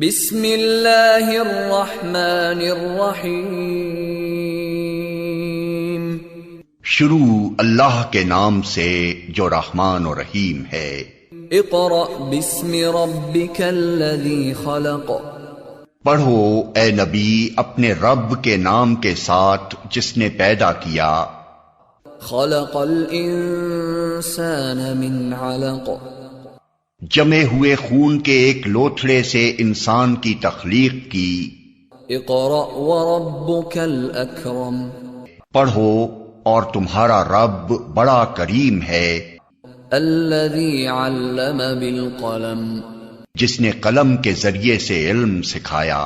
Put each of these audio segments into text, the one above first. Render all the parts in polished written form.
بسم اللہ الرحمن الرحیم. شروع اللہ کے نام سے جو رحمان و رحیم ہے. اقرأ بسم ربک الذی خلق. پڑھو اے نبی اپنے رب کے نام کے ساتھ جس نے پیدا کیا. خلق الانسان من علق. جمے ہوئے خون کے ایک لوتھڑے سے انسان کی تخلیق کی. اقرأ وربک الاکرم. پڑھو اور تمہارا رب بڑا کریم ہے. الذی علم بالقلم. جس نے قلم کے ذریعے سے علم سکھایا.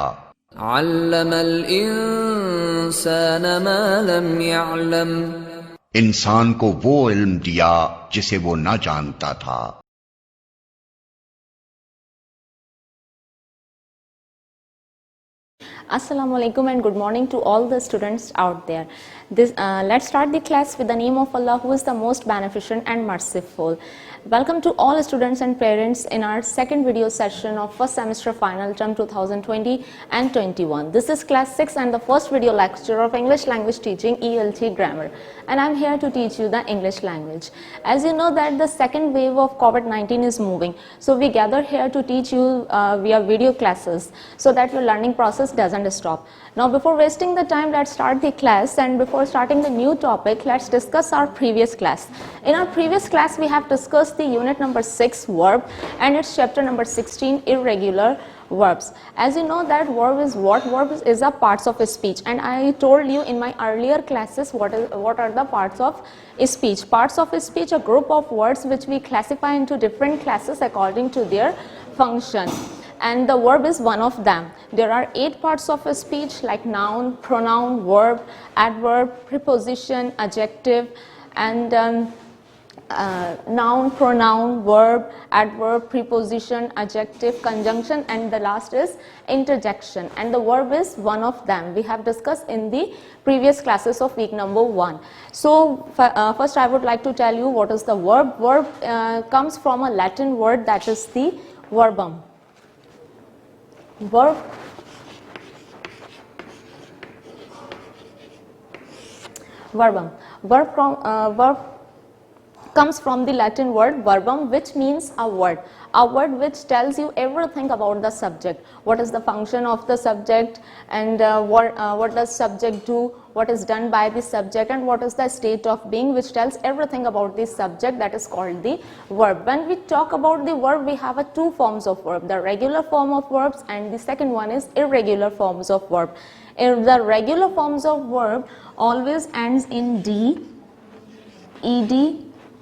علم الانسان ما لم يعلم. انسان کو وہ علم دیا جسے وہ نہ جانتا تھا. Assalamu alaikum and good morning to all the students out there. Let's start the class with the name of Allah, who is the most beneficent and merciful. Welcome to all students and parents in our second video session of first semester final term 2020 and 21. This is class 6 and the first video lecture of English language teaching ELT grammar, and I'm here to teach you the English language. As you know that the second wave of COVID-19 is moving, so we gather here to teach you via video classes so that your learning process doesn't stop. Now before wasting the time, let's start the class, and before starting the new topic, let's discuss our previous class. In our previous class we have discussed the unit number 6 verb and its chapter number 16 irregular verbs. As you know that verb is what? Verb is a parts of a speech, and I told you in my earlier classes what are the parts of a speech. Parts of a speech, a group of words which we classify into different classes according to their function, and the verb is one of them. There are 8 parts of a speech like noun, pronoun, verb, adverb, preposition, adjective, and noun, pronoun, verb, adverb, preposition, adjective, conjunction, and the last is interjection, and the verb is one of them. We have discussed in the previous classes of week number 1. So first I would like to tell you what is the verb. Verb comes from a Latin word, that is the verbum. Verb comes from the Latin word verbum, which means a word which tells you everything about the subject. What is the function of the subject, and what does subject do, what is done by the subject, and what is the state of being, which tells everything about the subject. That is called the verb. When we talk about the verb, we have 2 forms of verb, the regular form of verbs, and the second one is irregular forms of verb. The regular forms of verb always ends in D, ed,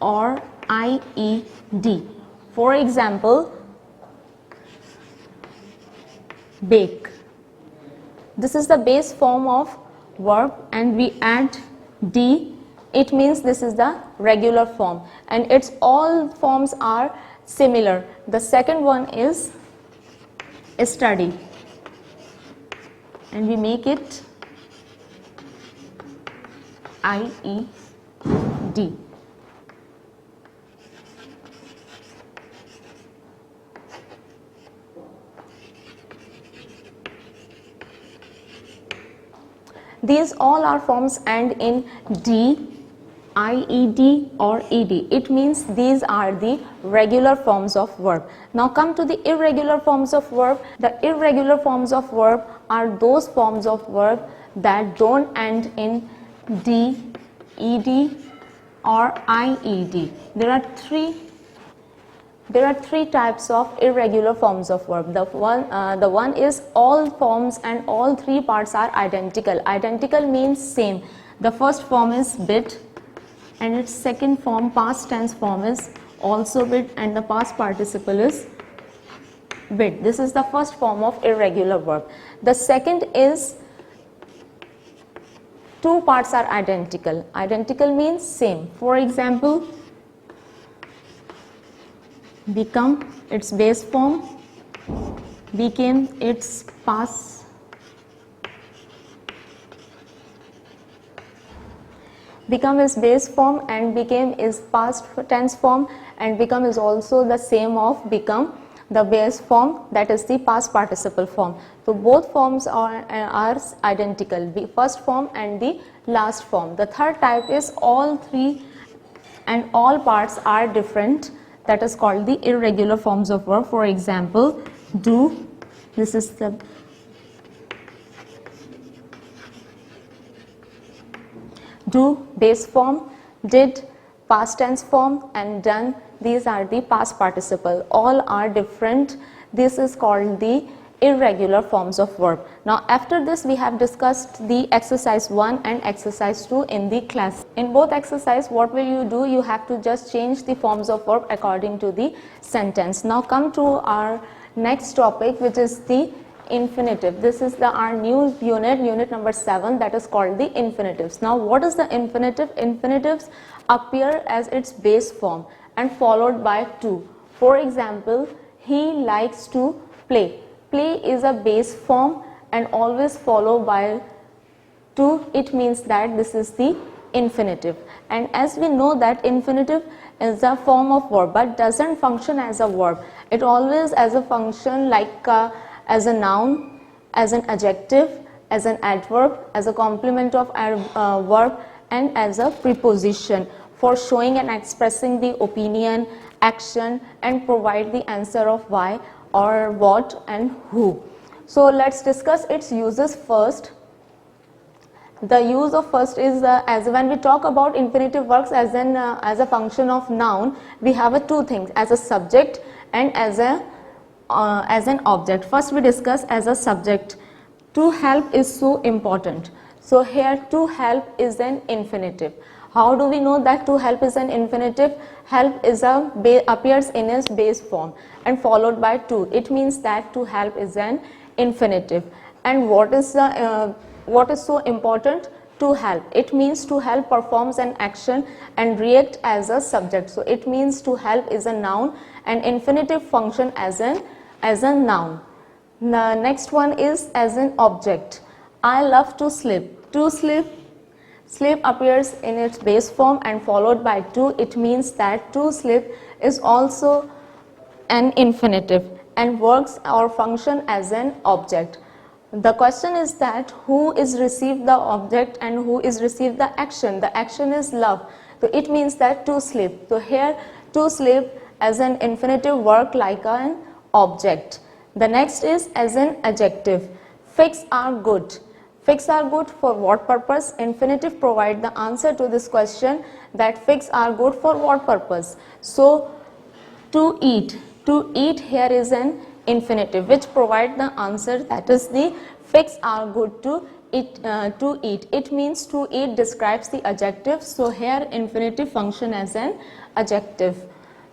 or ied. For example, bake. This is the base form of verb, and we add D. It means this is the regular form, and its all forms are similar. The second one is study, and we make it IED. These all our forms end in D, IED, or ED. It means these are the regular forms of verb. Now come to the irregular forms of verb. The irregular forms of verb are those forms of verb that don't end in D, ED, or IED. There are three types of irregular forms of verb. The one is all forms and all 3 parts are identical. Identical means same. The first form is bit, and its second form, past tense form, is also bit, and the past participle is bit. This is the first form of irregular verb. The second is 2 parts are identical. Identical means same. For example, become, its base form, became, its past, become is base form, and became is past tense form, and become is also the same of become. the base form, that is the past participle form. So both forms are identical, the first form and the last form. The third type is all three and all parts are different, that is called the irregular forms of verb. For example, do, this is the do base form, did past tense form, and done, these are the past participle. All are different. This is called the irregular forms of verb. Now after this we have discussed the exercise 1 and exercise 2 in the class. In both exercise, what will you do? You have to just change the forms of verb according to the sentence. Now come to our next topic, which is the infinitive. This is our new unit number 7, that is called the infinitives. Now what is the infinitive? Infinitives appear as its base form and followed by to. For example, he likes to play. Play is a base form and always followed by to. It means that this is the infinitive. And as we know that infinitive is a form of verb but doesn't function as a verb. It always as a function like as a noun, as an adjective, as an adverb, as a complement of verb, and as a preposition for showing and expressing the opinion, action, and provide the answer of why or what and who. So let's discuss its uses first. The use of first is as when we talk about infinitive verbs as a function of noun, we have two things, as a subject and as an object. First we discuss as a subject. To help is so important. So here to help is an infinitive. How do we know that to help is an infinitive? Help is appears in its base form and followed by to. It means that to help is an infinitive. And what is so important? To help. It means to help performs an action and react as a subject. So it means to help is a noun and infinitive function as a noun. The next one is as an object. I love to sleep. To sleep appears in its base form and followed by to. It means that to sleep is also an infinitive and works or function as an object. The question is that who is received the object and who is received the action. The action is love. So it means that to sleep. So here to sleep as an infinitive work like an object. The next is as an adjective. Figs are good. Figs are good for what purpose? Infinitive provide the answer to this question, that figs are good for what purpose. So to eat here is an infinitive which provide the answer, that is the figs are good to eat. It means to eat describes the adjective. So here infinitive function as an adjective.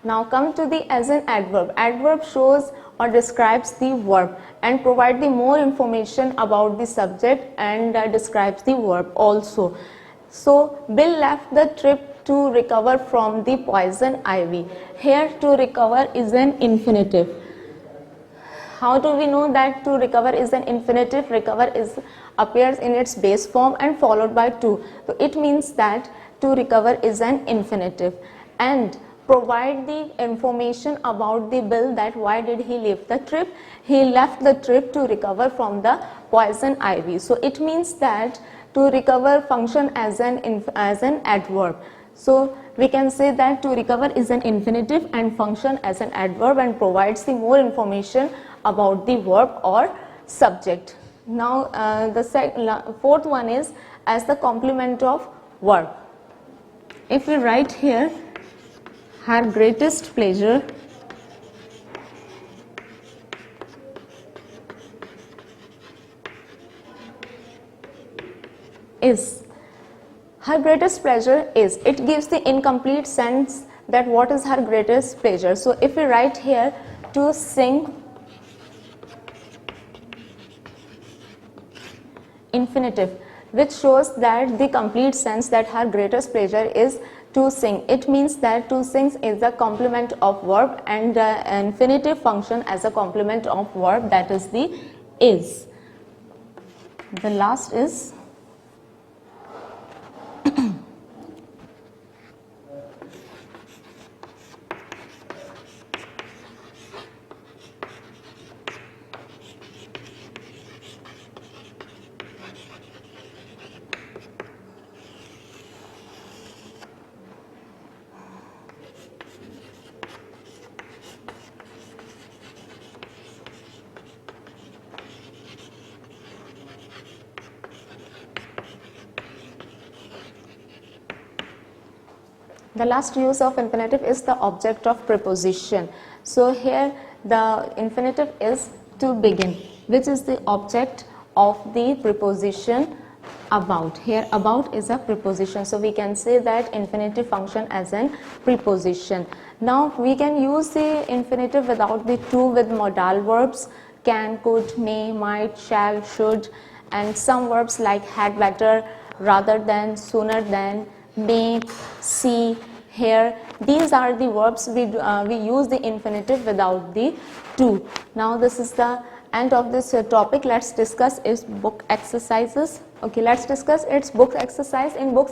Now come to the as an adverb. Adverb shows or describes the verb and provide the more information about the subject and describes the verb also. So Bill left the trip to recover from the poison ivy. Here to recover is an infinitive. How do we know that to recover is an infinitive? Recover appears in its base form and followed by to. So it means that to recover is an infinitive. And provide the information about the Bill, that why did he leave the trip? He left the trip to recover from the poison ivy. So it means that to recover function as an adverb. So we can say that to recover is an infinitive and function as an adverb and provides the more information about the verb or subject. Now the fourth one is as the complement of verb. If we write here, her greatest pleasure is. Her greatest pleasure is. It gives the incomplete sense that what is her greatest pleasure. So if we write here to sing, infinitive, which shows that the complete sense that her greatest pleasure is to sing. It means that to sing is a complement of verb and infinitive function as a complement of verb, that is the is. The last is The last use of infinitive is the object of preposition. So here the infinitive is to begin, which is the object of the preposition about. Here about is a preposition, so we can say that infinitive function as an preposition. Now we can use the infinitive without the to with modal verbs can, could, may, might, shall, should, and some verbs like had, better, rather than, sooner than, make, see, here. These are the verbs we use the infinitive without the to. Now this is the end of this topic. Let's discuss its book exercises. Okay, let's discuss its book exercise. In book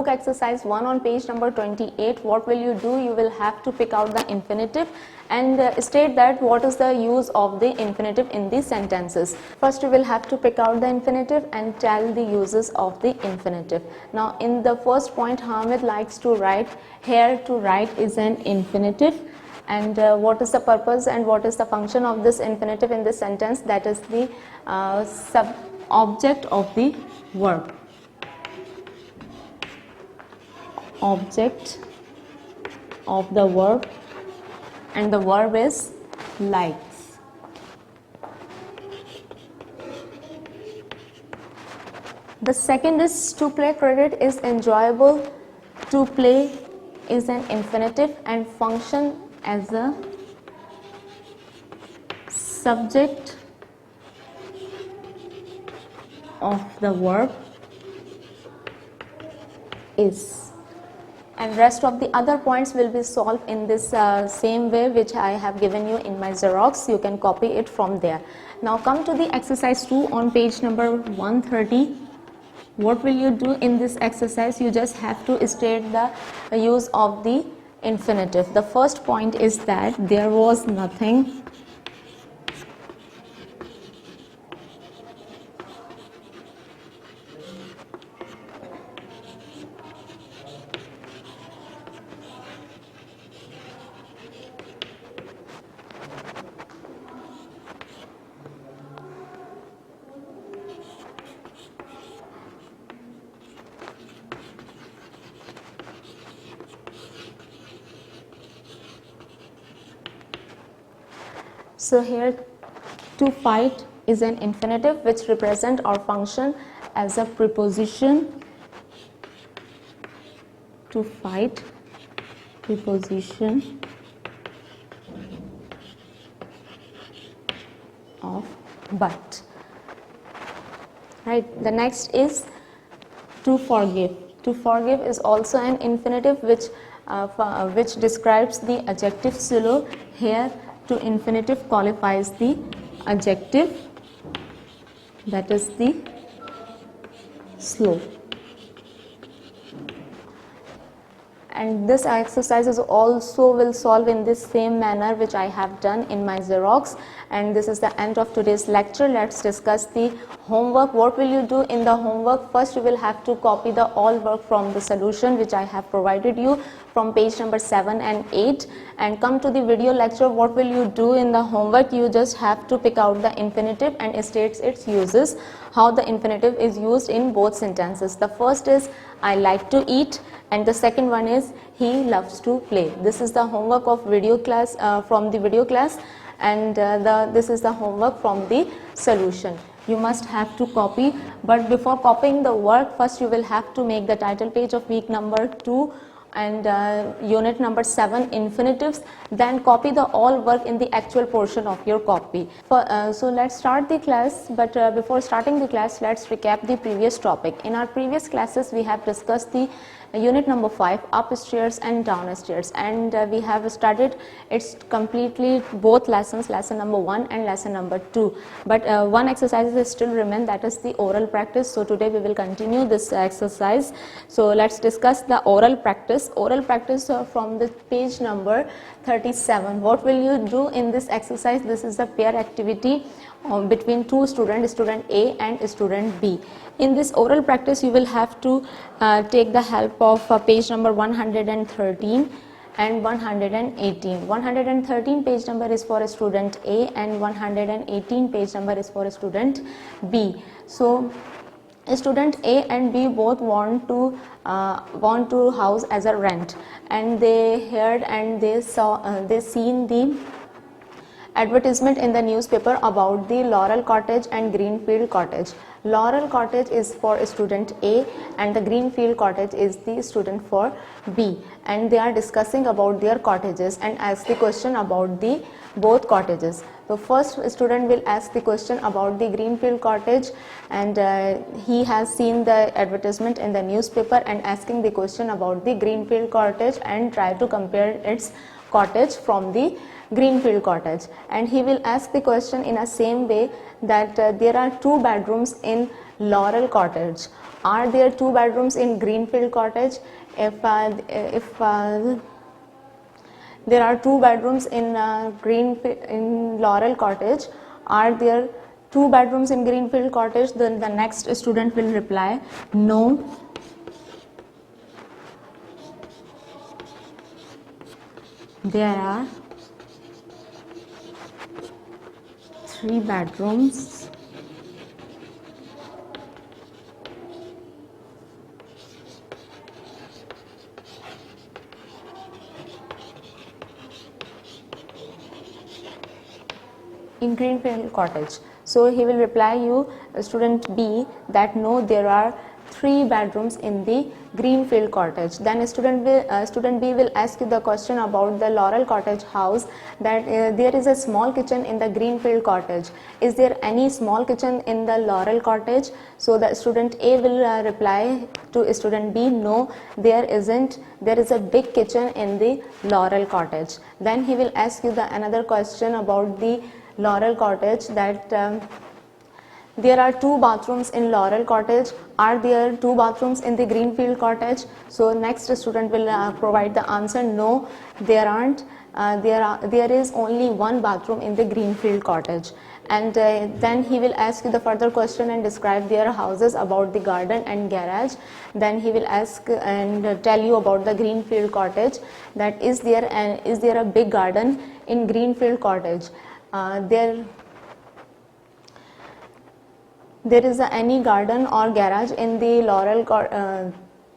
exercise 1 on page number 28, what will you do? You will have to pick out the infinitive and state that what is the use of the infinitive in these sentences. First you will have to pick out the infinitive and tell the uses of the infinitive. Now in the first point, Hamid likes to write, here to write is an infinitive. And what is the purpose and what is the function of this infinitive in this sentence? That is the object of the verb. Object of the verb, and the verb is likes. The second is to play cricket is enjoyable. To play is an infinitive and function as a subject of the verb is, and rest of the other points will be solved in this same way which I have given you in my Xerox. You can copy it from there. Now come to the exercise 2 on page number 130. What will you do in this exercise? You just have to state the use of the infinitive. The first point is that there was nothing So here to fight is an infinitive which represent or function as a preposition. To fight, preposition of but. Right. The next is to forgive. To forgive is also an infinitive which describes the adjective slow. Here to infinitive qualifies the adjective, that is the slow. And this exercise is also will solve in this same manner which I have done in my Xerox. And this is the end of today's lecture. Let's discuss the homework. What will you do in the homework? First you will have to copy the all work from the solution which I have provided you from page number 7 and 8, and come to the video lecture. What will you do in the homework? You just have to pick out the infinitive and states its uses, how the infinitive is used in both sentences. The first is I like to eat, and the second one is he loves to play. This is the homework of video class from the video class, and this is the homework from the solution. You must have to copy, but before copying the work, first you will have to make the title page of week number 2 and unit number 7 infinitives, then copy the all work in the actual portion of your copy. So let's start the class, but before starting the class, let's recap the previous topic. In our previous classes we have discussed the unit number 5, upstairs and downstairs, and we have studied it's completely both lessons, lesson number 1 and lesson number 2, but one exercise is still remain, that is the oral practice. So today we will continue this exercise. So let's discuss the oral practice. Oral practice from the page number 37. What will you do in this exercise? This is a pair activity between two students, student A and student B. In this oral practice you will have to take the help of page number 113 and 118. 113 page number is for student A and 118 page number is for student B. So Student A and B both want to house as a rent, and they heard and they seen the advertisement in the newspaper about the Laurel Cottage and Greenfield Cottage. Laurel Cottage is for student A and the Greenfield Cottage is the student for B, and they are discussing about their cottages and ask the question about the both cottages. So first student will ask the question about the Greenfield Cottage, and he has seen the advertisement in the newspaper and asking the question about the Greenfield Cottage and try to compare its cottage from the Greenfield Cottage. And he will ask the question in a same way that there are 2 bedrooms in Laurel Cottage. Are there 2 bedrooms in Greenfield Cottage? If there are 2 bedrooms in Laurel Cottage, are there 2 bedrooms in Greenfield Cottage? Then the next student will reply, no. There are 3 bedrooms in Greenfield Cottage. So he will reply you, student B, that no, there are 3 bedrooms in the Greenfield Cottage. Then student B will ask you the question about the Laurel Cottage house, that there is a small kitchen in the Greenfield Cottage. Is there any small kitchen in the Laurel Cottage? So the student A will reply to student B, no, there isn't. There is a big kitchen in the Laurel Cottage. Then he will ask you the another question about the Laurel Cottage, that there are 2 bathrooms in Laurel Cottage. Are there 2 bathrooms in the Greenfield Cottage? So next student will provide the answer, no, there aren't. There is only 1 bathroom in the Greenfield Cottage. And then he will ask you the further question and describe their houses, about the garden and garage. Then he will ask and tell you about the Greenfield Cottage, that is there a big garden in Greenfield Cottage? There is any garden or garage in the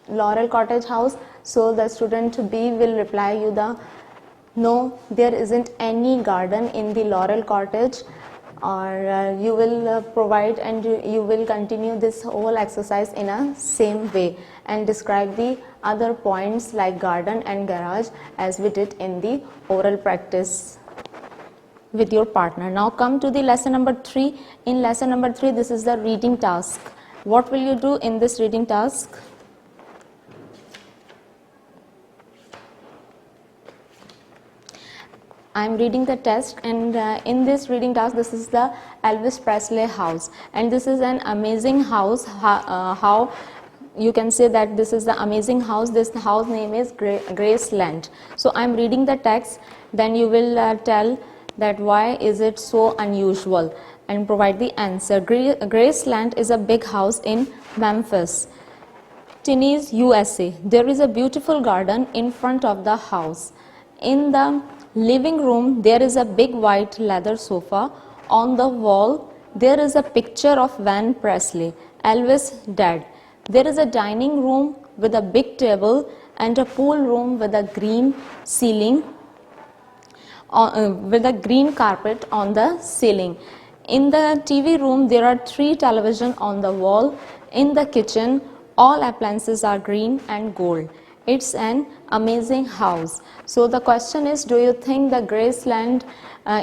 Laurel Cottage house? So the student B will reply you no, there isn't any garden in the Laurel Cottage. Or you will provide and you will continue this whole exercise in a same way and describe the other points like garden and garage as we did in the oral practice with your partner. Now come to the lesson number 3. In lesson number 3, this is the reading task. What will you do in this reading task? I am reading the text, and in this reading task, this is the Elvis Presley house, and this is an amazing house. How you can say that this is the amazing house. This house name is Graceland. So I am reading the text, then you will tell that why is it so unusual and provide the answer. Graceland is a big house in Memphis, Tennessee, USA. There is a beautiful garden in front of the house. In the living room, there is a big white leather sofa. On the wall, there is a picture of Van Presley, Elvis dead. There is a dining room with a big table and a pool room with a green ceiling, with a green carpet on the ceiling. In the TV room, there are 3 televisions on the wall. In the kitchen, all appliances are green and gold. It's an amazing house. So the question is, do you think the Graceland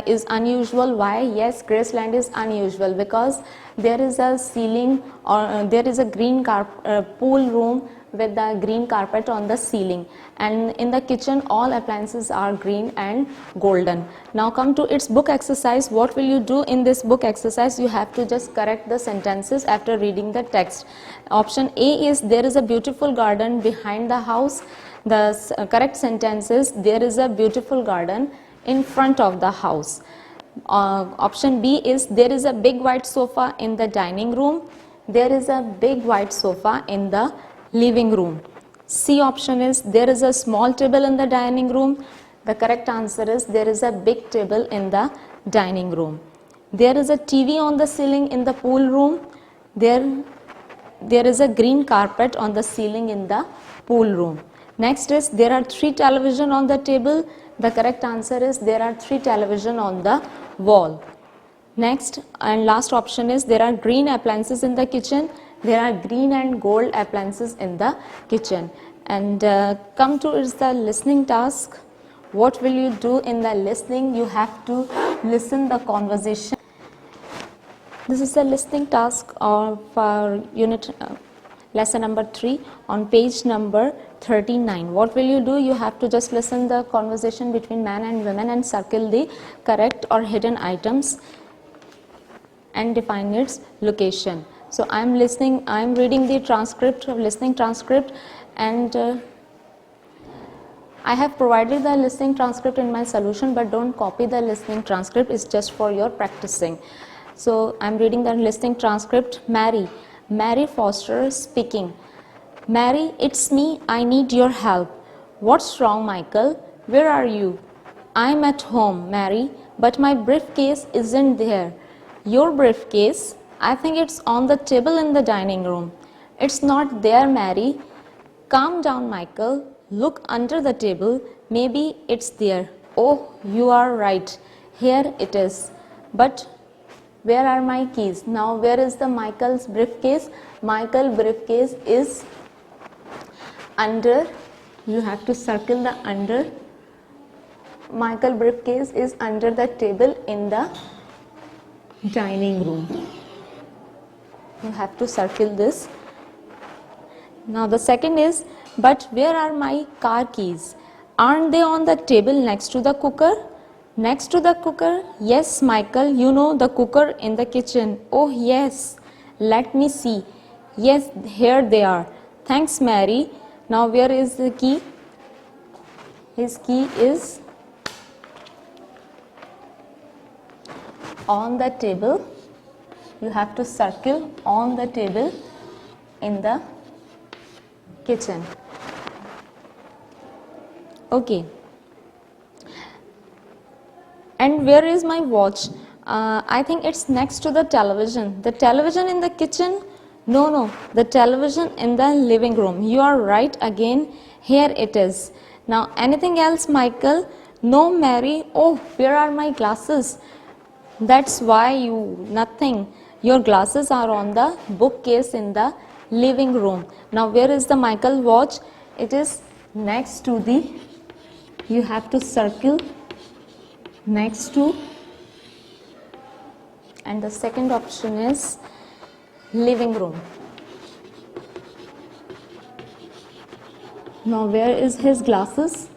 is unusual? Why? Yes, Graceland is unusual because there is a ceiling or there is a green pool room with the green carpet on the ceiling, and in the kitchen all appliances are green and golden. Now come to its book exercise. What will you do in this book exercise? You have to just correct the sentences after reading the text. Option A is there is a beautiful garden behind the house. The correct sentence is there is a beautiful garden in front of the house. Option B is there is a big white sofa in the dining room. There is a big white sofa in the living room. C option is there is a small table in the dining room. The correct answer is there is a big table in the dining room. There is a TV on the ceiling in the pool room. There there is a green carpet on the ceiling in the pool room. Next is there are 3 television on the table. The correct answer is there are 3 television on the wall. Next and last option is there are green appliances in the kitchen. There are green and gold appliances in the kitchen. And come to is the listening task. What will you do in the listening? You have to listen the conversation. This is the listening task of unit lesson number 3 on page number 39. What will you do? You have to just listen the conversation between man and women and circle the correct or hidden items and define its location. So I am reading the transcript of listening transcript, and I have provided the listening transcript in my solution, but don't copy the listening transcript. It's just for your practicing. So I'm reading the listening transcript. Mary Foster speaking. Mary, it's me. I need your help. What's wrong, Michael? Where are you? I'm at home, Mary, but my briefcase isn't there. Your briefcase? I think it's on the table in the dining room. It's not there, Mary. Calm down, Michael. Look under the table. Maybe it's there. Oh, you are right. Here it is. But where are my keys? Now, where is the Michael's briefcase? Michael's briefcase is under. You have to circle the under. Michael's briefcase is under the table in the dining room. You have to circle this. Now the second is, but where are my car keys? Aren't they on the table next to the cooker? Next to the cooker? Yes, Michael, you know the cooker in the kitchen. Oh yes, let me see. Yes, here they are. Thanks, Mary. Now where is the key? His key is on the table. You have to circle on the table in the kitchen. Okay. And where is my watch? I think it's next to the television. The television in the kitchen? No, the television in the living room. You are right again. Here it is. Now anything else, Michael? No, Mary. Oh, where are my glasses? That's why nothing. Your glasses are on the bookcase in the living room. Now where is the Michael watch? It is next to the, you have to circle next to, and the second option is living room. Now where is his glasses?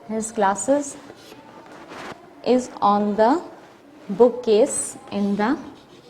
His glasses is on the bookcase in the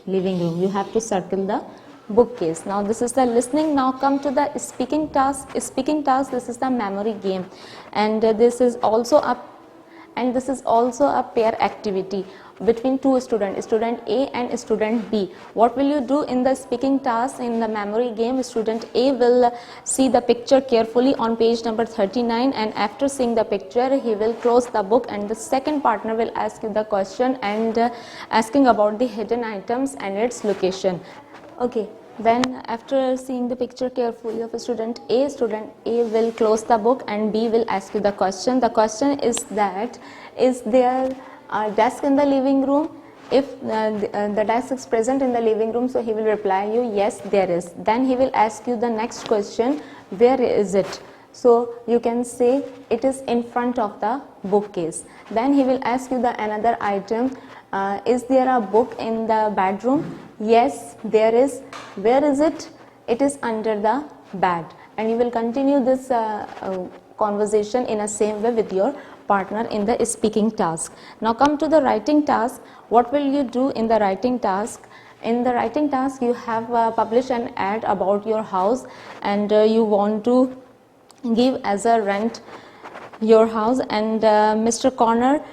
living room. You have to circle the bookcase. Now this is the listening. Now come to the speaking task. Speaking task, this is the memory game, and this is also a pair activity between two students, student A and student B. What will you do in the speaking task in the memory game? Student A will see the picture carefully on page number 39, and after seeing the picture he will close the book, and the second partner will ask you the question and asking about the hidden items and its location. Okay, then after seeing the picture carefully of student A will close the book and B will ask you the question. The question is that, is there a desk in the living room? If the desk is present in the living room, so he will reply you, yes, there is. Then he will ask you the next question, where is it? So you can say it is in front of the bookcase. Then he will ask you the another item, is there a book in the bedroom? Yes, there is. Where is it? It is under the bed. And you will continue this conversation in a same way with your partner in the speaking task. Now come to the writing task. What will you do in the writing task? In the writing task, you have published an ad about your house, and you want to give as a rent your house, and Mr. Corner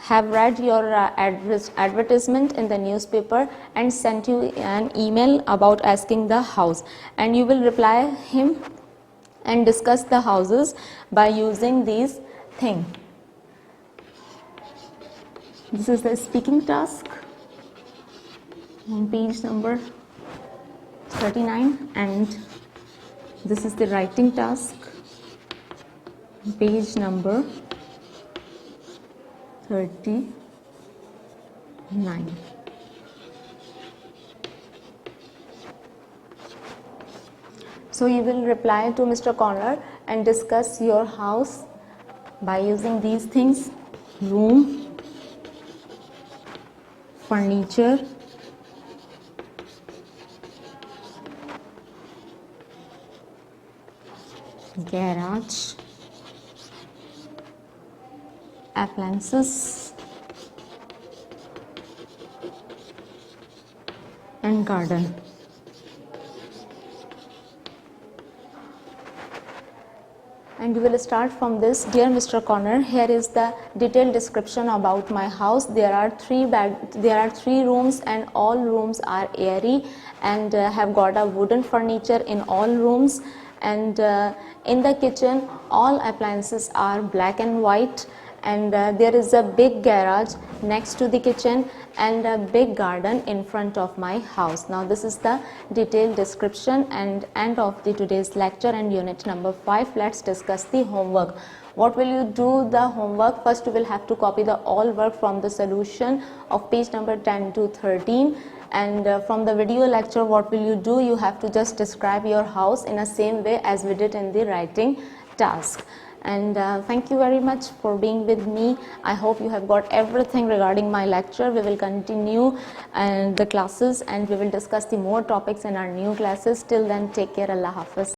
have read your advertisement in the newspaper and sent you an email about asking the house, and you will reply him and discuss the houses by using these things. This is the speaking task on page number 39 and this is the writing task, page number 39. So you will reply to Mr. Connor and discuss your house by using these things: room, furniture, garage, appliances, and garden. And you will start from this: dear Mr. Connor, here is the detailed description about my house. There are three rooms and all rooms are airy and have got a wooden furniture in all rooms, and in the kitchen all appliances are black and white, and there is a big garage next to the kitchen and a big garden in front of my house. Now this is the detailed description and end of the today's lecture and unit number 5. Let's discuss the homework. What will you do the homework? First you will have to copy the all work from the solution of page number 10 to 13, and from the video lecture what will you do? You have to just describe your house in the same way as we did in the writing task. And thank you very much for being with me. I hope you have got everything regarding my lecture. We will continue the classes and we will discuss the more topics in our new classes. Till then, take care. Allah Hafiz.